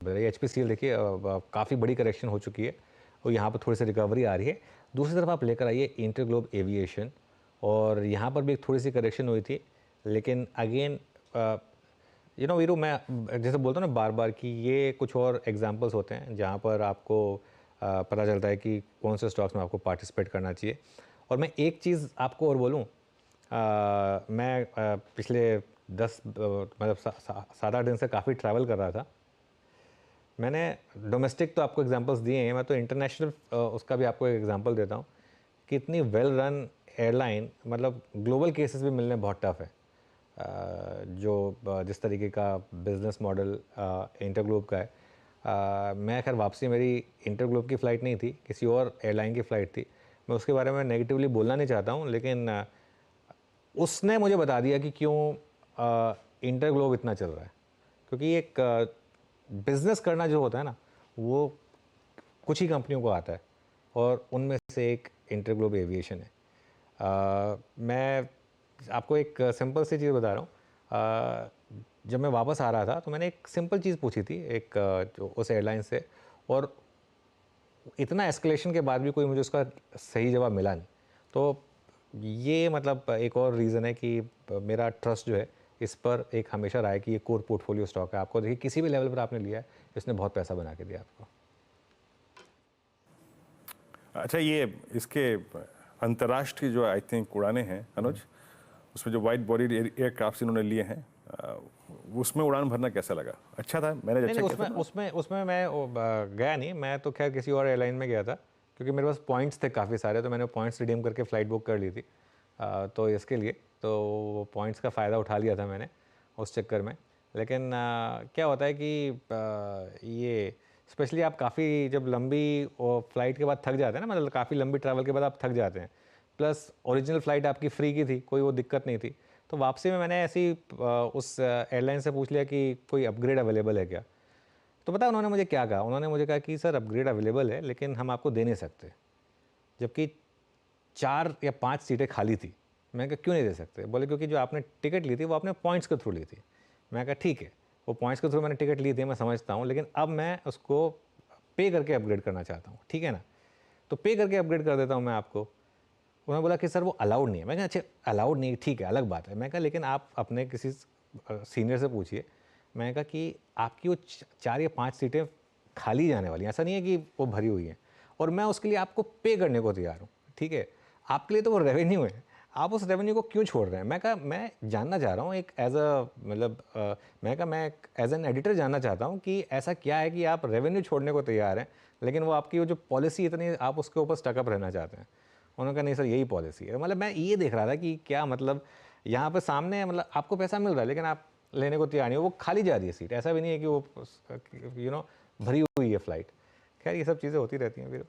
HPCL देखिए काफ़ी बड़ी करेक्शन हो चुकी है और यहाँ पर थोड़ी सी रिकवरी आ रही है। दूसरी तरफ आप लेकर आइए इंटरग्लोब एविएशन, और यहाँ पर भी एक थोड़ी सी करेक्शन हुई थी, लेकिन अगेन वीरू, मैं जैसे बोलता हूँ ना बार बार कि ये कुछ और एग्जांपल्स होते हैं जहाँ पर आपको पता चलता है कि कौन से स्टॉक्स में आपको पार्टिसिपेट करना चाहिए। और मैं एक चीज़ आपको और बोलूँ, मैं पिछले 10 मतलब 7-8 दिन से काफ़ी ट्रैवल कर रहा था। मैंने डोमेस्टिक तो आपको एग्जांपल्स दिए हैं, मैं तो इंटरनेशनल उसका भी आपको एक एग्जांपल देता हूँ कि इतनी वेल रन एयरलाइन, मतलब ग्लोबल केसेस भी मिलने बहुत टफ है। जो जिस तरीके का बिज़नेस मॉडल इंटरग्लोब का है, मैं खैर वापसी मेरी इंटरग्लोब की फ़्लाइट नहीं थी, किसी और एयरलाइन की फ़्लाइट थी। मैं उसके बारे में नेगेटिवली बोलना नहीं चाहता हूँ, लेकिन उसने मुझे बता दिया कि क्यों इंटरग्लोब इतना चल रहा है। क्योंकि एक बिज़नेस करना जो होता है ना, वो कुछ ही कंपनियों को आता है, और उनमें से एक इंटरग्लोब एविएशन है। मैं आपको एक सिंपल सी चीज़ बता रहा हूँ। जब मैं वापस आ रहा था तो मैंने एक सिंपल चीज़ पूछी थी एक जो उस एयरलाइन से, और इतना एस्केलेशन के बाद भी कोई मुझे उसका सही जवाब मिला नहीं। तो ये मतलब एक और रीज़न है कि मेरा ट्रस्ट जो है इस पर एक हमेशा रहा है कि ये कोर पोर्टफोलियो स्टॉक है। आपको देखिए किसी भी लेवल पर आपने लिया है, इसने बहुत पैसा बना के दिया आपको। अच्छा, ये इसके अंतर्राष्ट्रीय जो आई थिंक उड़ानें हैं अनुज, उसमें जो वाइड बॉडी एयरक्राफ्ट इन्होंने लिए हैं, उसमें उड़ान भरना कैसा लगा? अच्छा था, मैंने नहीं अच्छा नहीं, किया था उसमें ना? उसमें उसमें मैं गया नहीं, मैं तो खैर किसी और एयरलाइन में गया था, क्योंकि मेरे पास पॉइंट्स थे काफ़ी सारे, तो मैंने पॉइंट्स रिडीम करके फ़्लाइट बुक कर ली थी। तो इसके लिए तो पॉइंट्स का फ़ायदा उठा लिया था मैंने उस चक्कर में। लेकिन क्या होता है कि ये स्पेशली आप काफ़ी जब लंबी फ़्लाइट के बाद थक जाते हैं ना, मतलब काफ़ी लंबी ट्रैवल के बाद आप थक जाते हैं, प्लस ओरिजिनल फ़्लाइट आपकी फ्री की थी, कोई वो दिक्कत नहीं थी। तो वापसी में मैंने ऐसी उस एयरलाइन से पूछ लिया कि कोई अपग्रेड अवेलेबल है क्या। तो पता है उन्होंने मुझे क्या कहा? उन्होंने मुझे कहा कि सर अपग्रेड अवेलेबल है, लेकिन हम आपको दे नहीं सकते। जबकि 4 या 5 सीटें खाली थी। मैंने कहा क्यों नहीं दे सकते? बोले क्योंकि जो आपने टिकट ली थी वो आपने पॉइंट्स के थ्रू ली थी। मैंने कहा ठीक है, वो पॉइंट्स के थ्रू मैंने टिकट ली थी, मैं समझता हूँ, लेकिन अब मैं उसको पे करके अपग्रेड करना चाहता हूँ, ठीक है ना? तो पे करके अपग्रेड कर देता हूँ मैं आपको। उन्होंने बोला कि सर वो अलाउड नहीं है। मैं कहा अच्छा अलाउड नहीं है, ठीक है, अलग बात है। मैं कहा लेकिन आप अपने किसी सीनियर से पूछिए। मैंने कहा कि आपकी वो 4 या 5 सीटें खाली जाने वाली हैं, ऐसा नहीं है कि वो भरी हुई हैं, और मैं उसके लिए आपको पे करने को तैयार हूँ, ठीक है? आपके लिए तो वो रेवेन्यू है, आप उस रेवेन्यू को क्यों छोड़ रहे हैं? मैं कहा मैं जानना चाह रहा हूँ एक एज अ मतलब मैं कहा मैं एज एन एडिटर जानना चाहता हूँ कि ऐसा क्या है कि आप रेवेन्यू छोड़ने को तैयार हैं, लेकिन वो आपकी वो जो पॉलिसी इतनी आप उसके ऊपर स्टकअप रहना चाहते हैं। उन्होंने कहा नहीं सर यही पॉलिसी है। मतलब मैं ये देख रहा था कि क्या मतलब यहाँ पर सामने मतलब आपको पैसा मिल रहा है, लेकिन आप लेने को तैयार नहीं हो, वो खाली जा रही है सीट। ऐसा भी नहीं है कि वो भरी हुई है फ़्लाइट। खैर ये सब चीज़ें होती रहती हैं फिर।